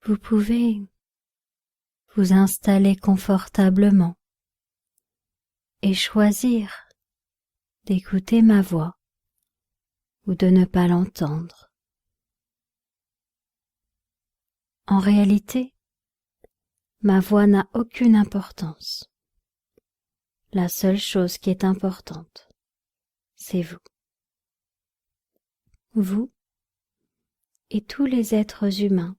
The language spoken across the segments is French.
Vous pouvez vous installer confortablement et choisir d'écouter ma voix ou de ne pas l'entendre. En réalité, ma voix n'a aucune importance. La seule chose qui est importante, c'est vous. Vous et tous les êtres humains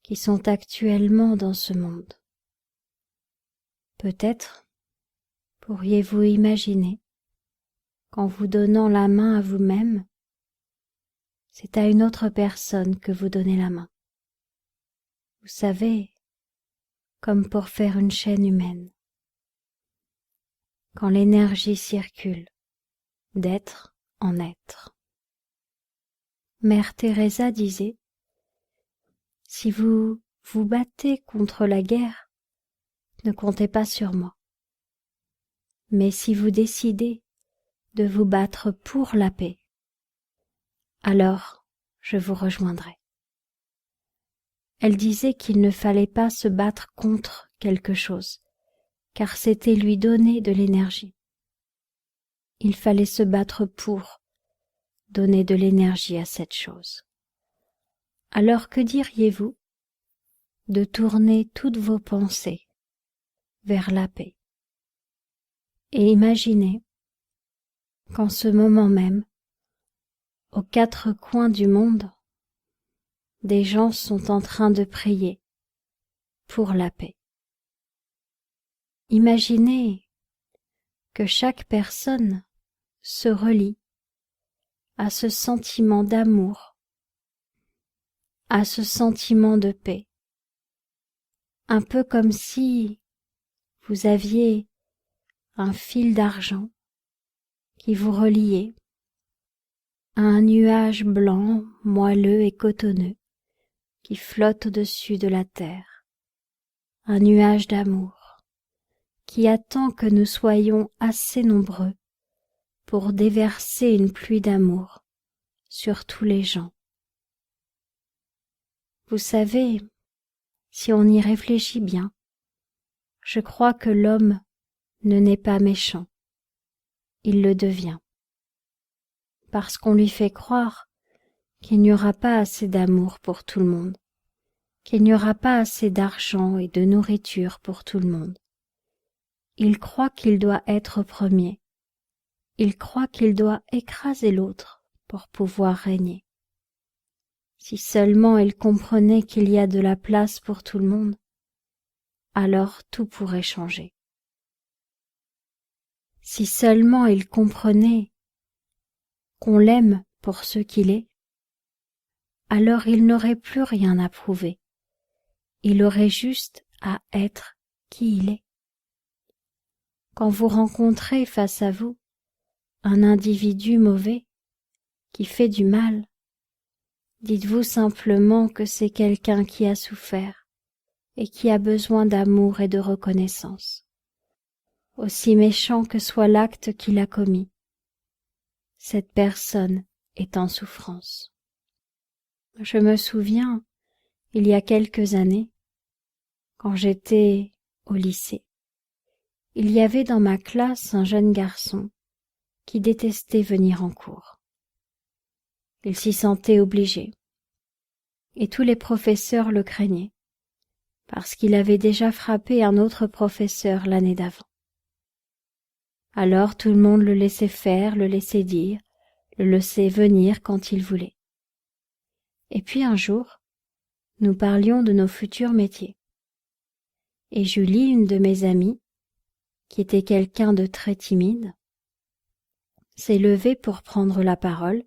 qui sont actuellement dans ce monde. Peut-être pourriez-vous imaginer qu'en vous donnant la main à vous-même, c'est à une autre personne que vous donnez la main. Vous savez, comme pour faire une chaîne humaine. Quand l'énergie circule, d'être en être. Mère Teresa disait, si vous vous battez contre la guerre, ne comptez pas sur moi. Mais si vous décidez de vous battre pour la paix, alors je vous rejoindrai. Elle disait qu'il ne fallait pas se battre contre quelque chose, car c'était lui donner de l'énergie. Il fallait se battre pour donner de l'énergie à cette chose. Alors que diriez-vous de tourner toutes vos pensées vers la paix et imaginez qu'en ce moment même, aux quatre coins du monde, des gens sont en train de prier pour la paix. Imaginez que chaque personne se relie à ce sentiment d'amour, à ce sentiment de paix, un peu comme si vous aviez un fil d'argent qui vous reliait à un nuage blanc, moelleux et cotonneux qui flotte au-dessus de la terre, un nuage d'amour qui attend que nous soyons assez nombreux pour déverser une pluie d'amour sur tous les gens. Vous savez, si on y réfléchit bien, je crois que l'homme ne naît pas méchant, il le devient, parce qu'on lui fait croire qu'il n'y aura pas assez d'amour pour tout le monde, qu'il n'y aura pas assez d'argent et de nourriture pour tout le monde. Il croit qu'il doit être premier, il croit qu'il doit écraser l'autre pour pouvoir régner. Si seulement il comprenait qu'il y a de la place pour tout le monde, alors tout pourrait changer. Si seulement il comprenait qu'on l'aime pour ce qu'il est, alors il n'aurait plus rien à prouver. Il aurait juste à être qui il est. Quand vous rencontrez face à vous un individu mauvais qui fait du mal, dites-vous simplement que c'est quelqu'un qui a souffert et qui a besoin d'amour et de reconnaissance. Aussi méchant que soit l'acte qu'il a commis, cette personne est en souffrance. Je me souviens, il y a quelques années, quand j'étais au lycée, il y avait dans ma classe un jeune garçon qui détestait venir en cours. Il s'y sentait obligé, et tous les professeurs le craignaient, parce qu'il avait déjà frappé un autre professeur l'année d'avant. Alors tout le monde le laissait faire, le laissait dire, le laissait venir quand il voulait. Et puis un jour, nous parlions de nos futurs métiers. Et Julie, une de mes amies, qui était quelqu'un de très timide, s'est levée pour prendre la parole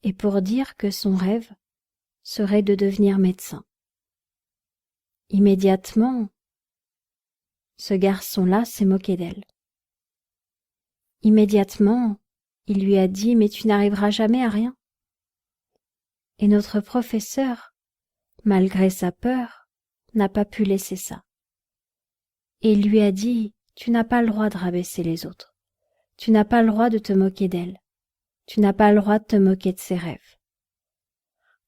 et pour dire que son rêve serait de devenir médecin. Immédiatement, ce garçon-là s'est moqué d'elle. Immédiatement, il lui a dit « Mais tu n'arriveras jamais à rien ». Et notre professeur, malgré sa peur, n'a pas pu laisser ça. Et il lui a dit « Tu n'as pas le droit de rabaisser les autres. Tu n'as pas le droit de te moquer d'elle. Tu n'as pas le droit de te moquer de ses rêves. »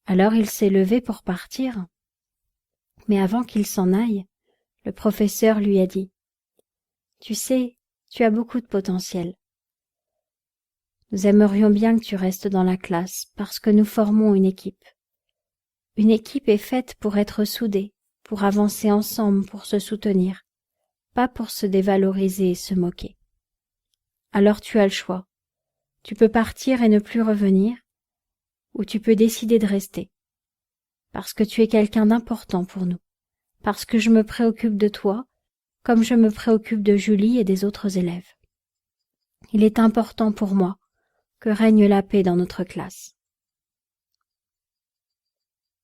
Alors il s'est levé pour partir, Mais avant qu'il s'en aille, le professeur lui a dit « Tu sais, tu as beaucoup de potentiel. Nous aimerions bien que tu restes dans la classe parce que nous formons une équipe. Une équipe est faite pour être soudée, pour avancer ensemble, pour se soutenir, pas pour se dévaloriser et se moquer. Alors tu as le choix. Tu peux partir et ne plus revenir, ou tu peux décider de rester. Parce que tu es quelqu'un d'important pour nous. Parce que je me préoccupe de toi, comme je me préoccupe de Julie et des autres élèves. Il est important pour moi que règne la paix dans notre classe. »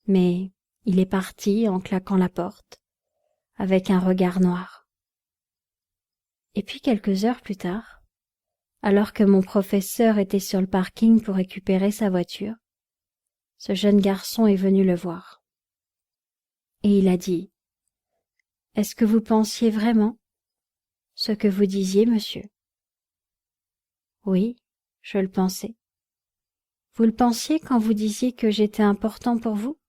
Mais il est parti en claquant la porte, avec un regard noir. Et puis quelques heures plus tard, alors que mon professeur était sur le parking pour récupérer sa voiture, ce jeune garçon est venu le voir. Et il a dit « Est-ce que vous pensiez vraiment ce que vous disiez, monsieur ?»« Oui, je le pensais. »« Vous le pensiez quand vous disiez que j'étais important pour vous?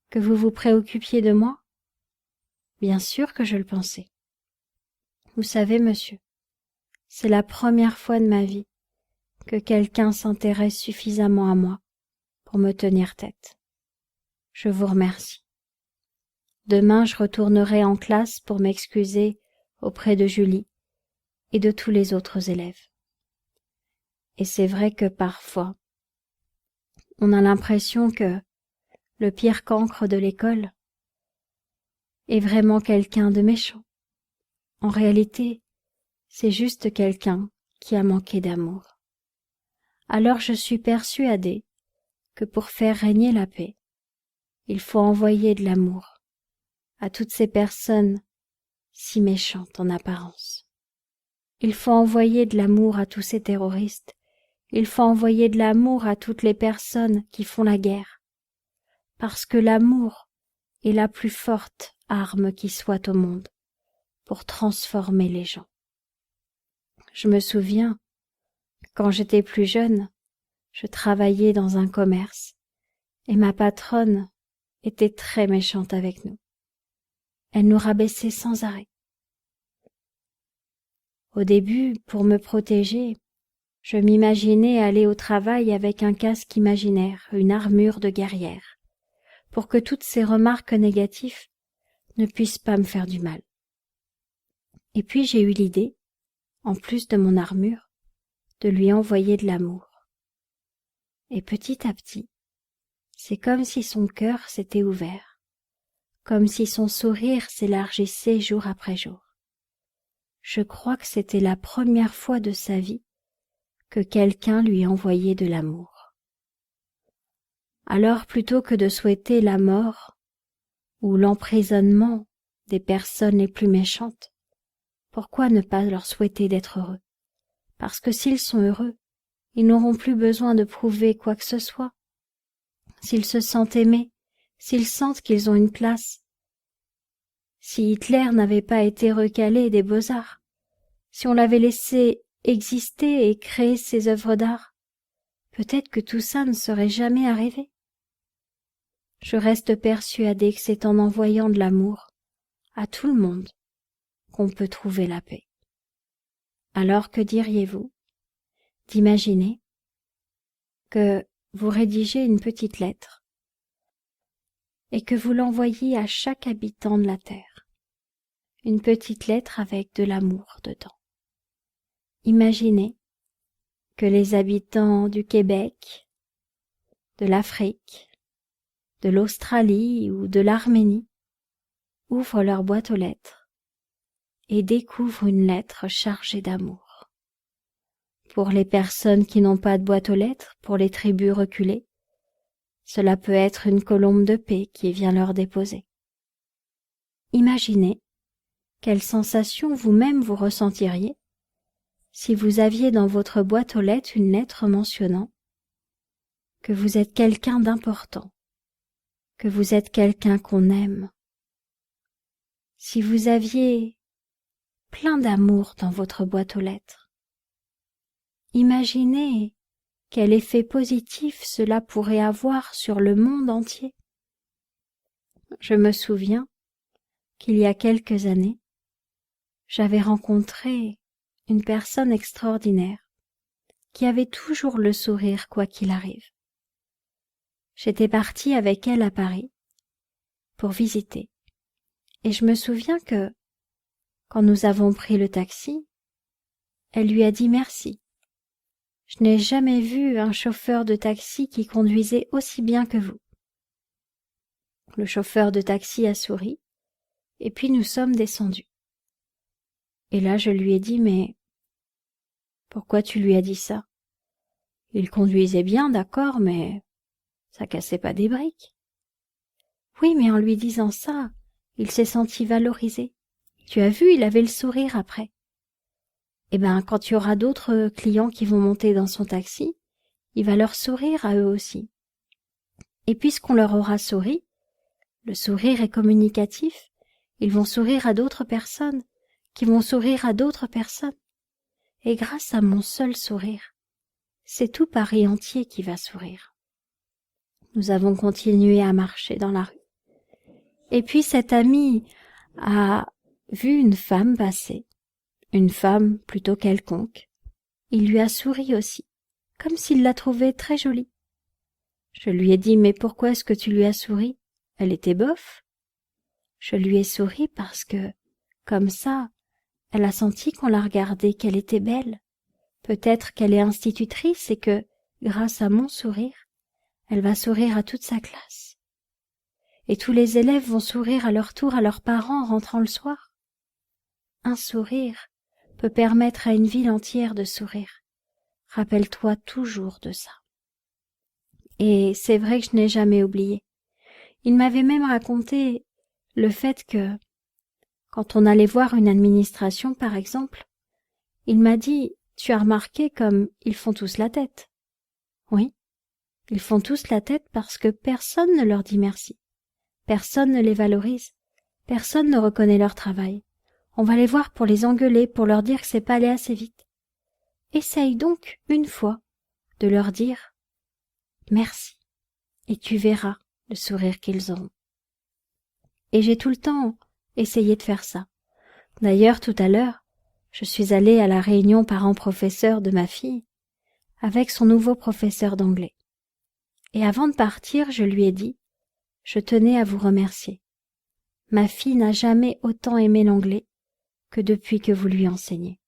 Que vous vous préoccupiez de moi? » ?»« Bien sûr que je le pensais. Vous savez, monsieur, c'est la première fois de ma vie que quelqu'un s'intéresse suffisamment à moi pour me tenir tête. Je vous remercie. Demain, je retournerai en classe pour m'excuser auprès de Julie et de tous les autres élèves. Et c'est vrai que parfois, on a l'impression que le pire cancre de l'école est vraiment quelqu'un de méchant. En réalité, c'est juste quelqu'un qui a manqué d'amour. Alors je suis persuadée que pour faire régner la paix, il faut envoyer de l'amour à toutes ces personnes si méchantes en apparence. Il faut envoyer de l'amour à tous ces terroristes. Il faut envoyer de l'amour à toutes les personnes qui font la guerre. Parce que l'amour est la plus forte arme qui soit au monde pour transformer les gens. Je me souviens, quand j'étais plus jeune, je travaillais dans un commerce et ma patronne était très méchante avec nous. Elle nous rabaissait sans arrêt. Au début, pour me protéger, je m'imaginais aller au travail avec un casque imaginaire, une armure de guerrière, pour que toutes ces remarques négatives ne puissent pas me faire du mal. Et puis j'ai eu l'idée, en plus de mon armure, de lui envoyer de l'amour. Et petit à petit, c'est comme si son cœur s'était ouvert, comme si son sourire s'élargissait jour après jour. Je crois que c'était la première fois de sa vie que quelqu'un lui envoyait de l'amour. Alors plutôt que de souhaiter la mort ou l'emprisonnement des personnes les plus méchantes, pourquoi ne pas leur souhaiter d'être heureux? Parce que s'ils sont heureux, ils n'auront plus besoin de prouver quoi que ce soit. S'ils se sentent aimés, s'ils sentent qu'ils ont une place. Si Hitler n'avait pas été recalé des beaux-arts, si on l'avait laissé exister et créer ses œuvres d'art, peut-être que tout ça ne serait jamais arrivé. Je reste persuadée que c'est en envoyant de l'amour à tout le monde qu'on peut trouver la paix. Alors que diriez-vous d'imaginer que vous rédigez une petite lettre et que vous l'envoyez à chaque habitant de la Terre, une petite lettre avec de l'amour dedans. Imaginez que les habitants du Québec, de l'Afrique, de l'Australie ou de l'Arménie ouvrent leur boîte aux lettres et découvrent une lettre chargée d'amour. Pour les personnes qui n'ont pas de boîte aux lettres, pour les tribus reculées, cela peut être une colombe de paix qui vient leur déposer. Imaginez quelle sensation vous-même vous ressentiriez si vous aviez dans votre boîte aux lettres une lettre mentionnant que vous êtes quelqu'un d'important, que vous êtes quelqu'un qu'on aime. Si vous aviez plein d'amour dans votre boîte aux lettres, imaginez quel effet positif cela pourrait avoir sur le monde entier. Je me souviens, qu'il y a quelques années, j'avais rencontré une personne extraordinaire qui avait toujours le sourire quoi qu'il arrive. J'étais partie avec elle à Paris pour visiter et je me souviens que quand nous avons pris le taxi, elle lui a dit merci. Je n'ai jamais vu un chauffeur de taxi qui conduisait aussi bien que vous. Le chauffeur de taxi a souri et puis nous sommes descendus. Et là je lui ai dit mais pourquoi tu lui as dit ça? Il conduisait bien, d'accord, mais ça cassait pas des briques. Oui, mais en lui disant ça, il s'est senti valorisé. Tu as vu, il avait le sourire après. Eh ben, quand il y aura d'autres clients qui vont monter dans son taxi, il va leur sourire à eux aussi. Et puisqu'on leur aura souri, le sourire est communicatif, ils vont sourire à d'autres personnes, qui vont sourire à d'autres personnes. Et grâce à mon seul sourire, c'est tout Paris entier qui va sourire. Nous avons continué à marcher dans la rue. Et puis cet ami a vu une femme passer, une femme plutôt quelconque. Il lui a souri aussi, comme s'il la trouvait très jolie. Je lui ai dit « Mais pourquoi est-ce que tu lui as souri? Elle était bof ?» Je lui ai souri parce que, comme ça, elle a senti qu'on la regardait, qu'elle était belle. Peut-être qu'elle est institutrice et que, grâce à mon sourire, elle va sourire à toute sa classe. Et tous les élèves vont sourire à leur tour à leurs parents en rentrant le soir. Un sourire peut permettre à une ville entière de sourire. Rappelle-toi toujours de ça. Et c'est vrai que je n'ai jamais oublié. Il m'avait même raconté le fait que, quand on allait voir une administration par exemple, il m'a dit « Tu as remarqué comme ils font tous la tête ?» Oui, ils font tous la tête parce que personne ne leur dit merci. Personne ne les valorise. Personne ne reconnaît leur travail. On va les voir pour les engueuler, pour leur dire que c'est pas allé assez vite. Essaye donc, une fois, de leur dire « Merci » et tu verras le sourire qu'ils auront. Et j'ai tout le temps essayé de faire ça. D'ailleurs, tout à l'heure, je suis allée à la réunion parents-professeurs de ma fille avec son nouveau professeur d'anglais. Et avant de partir, je lui ai dit « Je tenais à vous remercier. Ma fille n'a jamais autant aimé l'anglais que depuis que vous lui enseignez.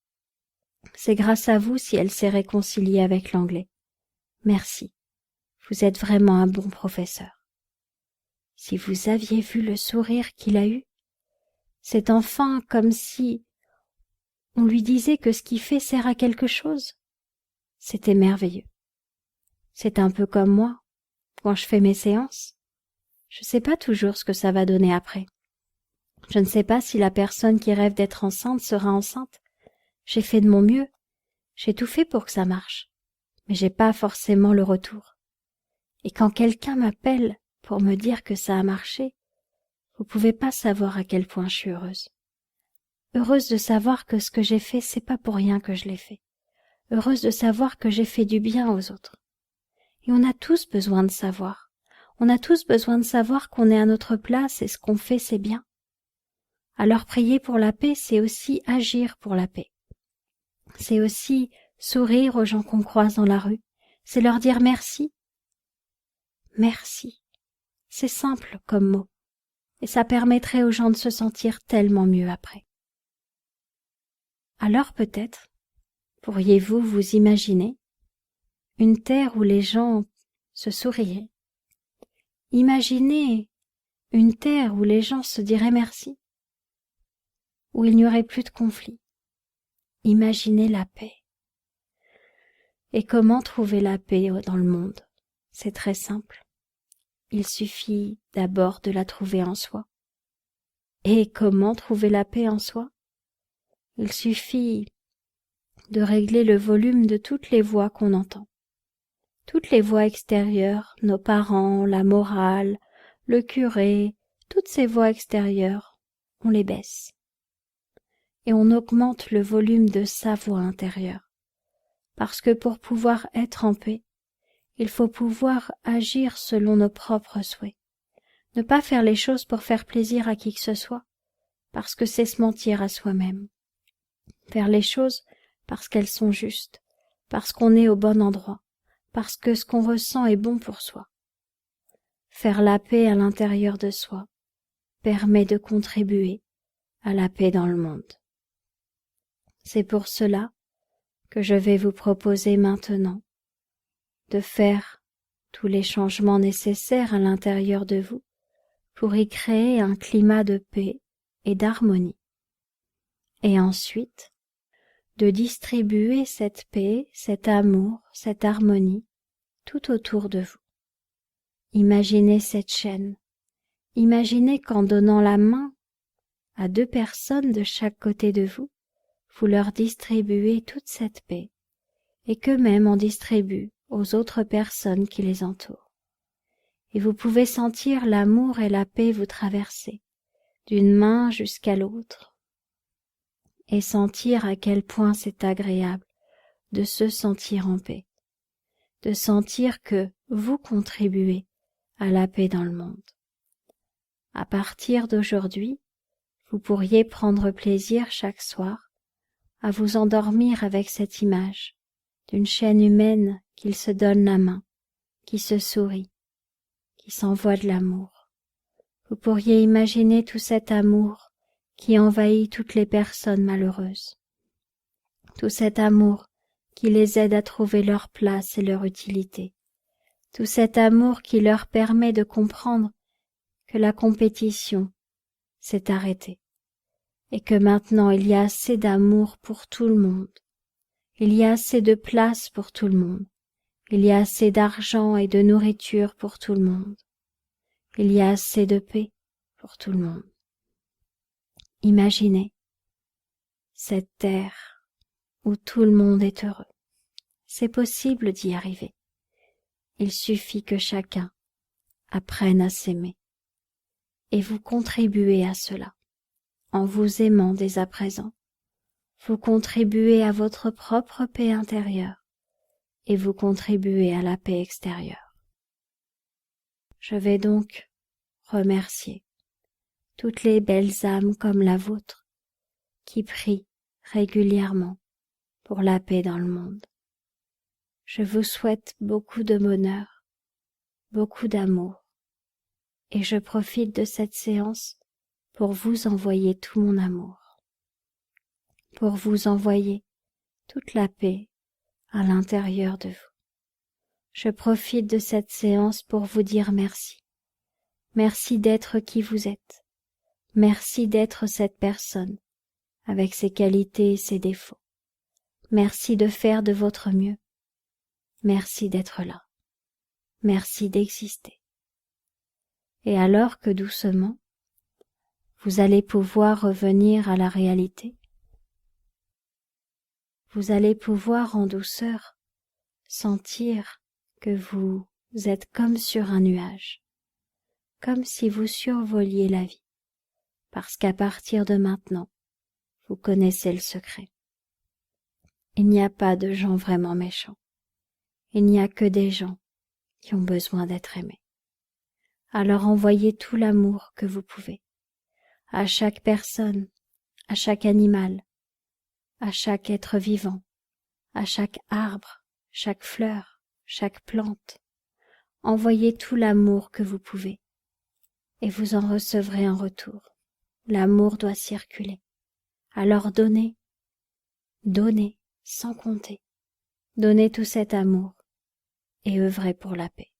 C'est grâce à vous si elle s'est réconciliée avec l'anglais. Merci. Vous êtes vraiment un bon professeur. » Si vous aviez vu le sourire qu'il a eu, c'est enfin comme si on lui disait que ce qu'il fait sert à quelque chose. C'était merveilleux. C'est un peu comme moi, quand je fais mes séances. Je ne sais pas toujours ce que ça va donner après. Je ne sais pas si la personne qui rêve d'être enceinte sera enceinte. J'ai fait de mon mieux. J'ai tout fait pour que ça marche. Mais j'ai pas forcément le retour. Et quand quelqu'un m'appelle pour me dire que ça a marché, vous pouvez pas savoir à quel point je suis heureuse. Heureuse de savoir que ce que j'ai fait, c'est pas pour rien que je l'ai fait. Heureuse de savoir que j'ai fait du bien aux autres. Et on a tous besoin de savoir. On a tous besoin de savoir qu'on est à notre place et ce qu'on fait, c'est bien. Alors prier pour la paix, c'est aussi agir pour la paix. C'est aussi sourire aux gens qu'on croise dans la rue. C'est leur dire merci. Merci. C'est simple comme mot. Et ça permettrait aux gens de se sentir tellement mieux après. Alors peut-être, pourriez-vous vous imaginer une terre où les gens se souriraient. Imaginez une terre où les gens se diraient merci, où il n'y aurait plus de conflits. Imaginez la paix. Et comment trouver la paix dans le monde? C'est très simple. Il suffit d'abord de la trouver en soi. Et comment trouver la paix en soi? Il suffit de régler le volume de toutes les voix qu'on entend. Toutes les voix extérieures, nos parents, la morale, le curé, toutes ces voix extérieures, on les baisse. Et on augmente le volume de sa voix intérieure. Parce que pour pouvoir être en paix, il faut pouvoir agir selon nos propres souhaits. Ne pas faire les choses pour faire plaisir à qui que ce soit, parce que c'est se mentir à soi-même. Faire les choses parce qu'elles sont justes, parce qu'on est au bon endroit, parce que ce qu'on ressent est bon pour soi. Faire la paix à l'intérieur de soi permet de contribuer à la paix dans le monde. C'est pour cela que je vais vous proposer maintenant de faire tous les changements nécessaires à l'intérieur de vous pour y créer un climat de paix et d'harmonie. Et ensuite, de distribuer cette paix, cet amour, cette harmonie tout autour de vous. Imaginez cette chaîne. Imaginez qu'en donnant la main à 2 personnes de chaque côté de vous, vous leur distribuez toute cette paix et qu'eux-mêmes en distribuent aux autres personnes qui les entourent. Et vous pouvez sentir l'amour et la paix vous traverser d'une main jusqu'à l'autre et sentir à quel point c'est agréable de se sentir en paix, de sentir que vous contribuez à la paix dans le monde. À partir d'aujourd'hui, vous pourriez prendre plaisir chaque soir à vous endormir avec cette image d'une chaîne humaine qui se donne la main, qui se sourit, qui s'envoie de l'amour. Vous pourriez imaginer tout cet amour qui envahit toutes les personnes malheureuses, tout cet amour qui les aide à trouver leur place et leur utilité, tout cet amour qui leur permet de comprendre que la compétition s'est arrêtée et que maintenant il y a assez d'amour pour tout le monde, il y a assez de place pour tout le monde, il y a assez d'argent et de nourriture pour tout le monde, il y a assez de paix pour tout le monde. Imaginez cette terre où tout le monde est heureux. C'est possible d'y arriver. Il suffit que chacun apprenne à s'aimer. Et vous contribuez à cela. En vous aimant dès à présent, vous contribuez à votre propre paix intérieure et vous contribuez à la paix extérieure. Je vais donc remercier toutes les belles âmes comme la vôtre qui prient régulièrement pour la paix dans le monde. Je vous souhaite beaucoup de bonheur, beaucoup d'amour, et je profite de cette séance pour vous envoyer tout mon amour, pour vous envoyer toute la paix à l'intérieur de vous. Je profite de cette séance pour vous dire merci. Merci d'être qui vous êtes. Merci d'être cette personne avec ses qualités et ses défauts. Merci de faire de votre mieux. Merci d'être là. Merci d'exister. Et alors que doucement, vous allez pouvoir revenir à la réalité, vous allez pouvoir en douceur sentir que vous êtes comme sur un nuage, comme si vous survoliez la vie, parce qu'à partir de maintenant, vous connaissez le secret. Il n'y a pas de gens vraiment méchants. Il n'y a que des gens qui ont besoin d'être aimés. Alors envoyez tout l'amour que vous pouvez, à chaque personne, à chaque animal, à chaque être vivant, à chaque arbre, chaque fleur, chaque plante. Envoyez tout l'amour que vous pouvez, et vous en recevrez en retour. L'amour doit circuler. Alors donnez, donnez sans compter. Donnez tout cet amour et œuvrez pour la paix.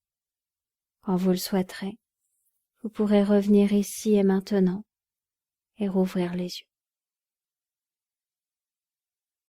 Quand vous le souhaiterez, vous pourrez revenir ici et maintenant et rouvrir les yeux.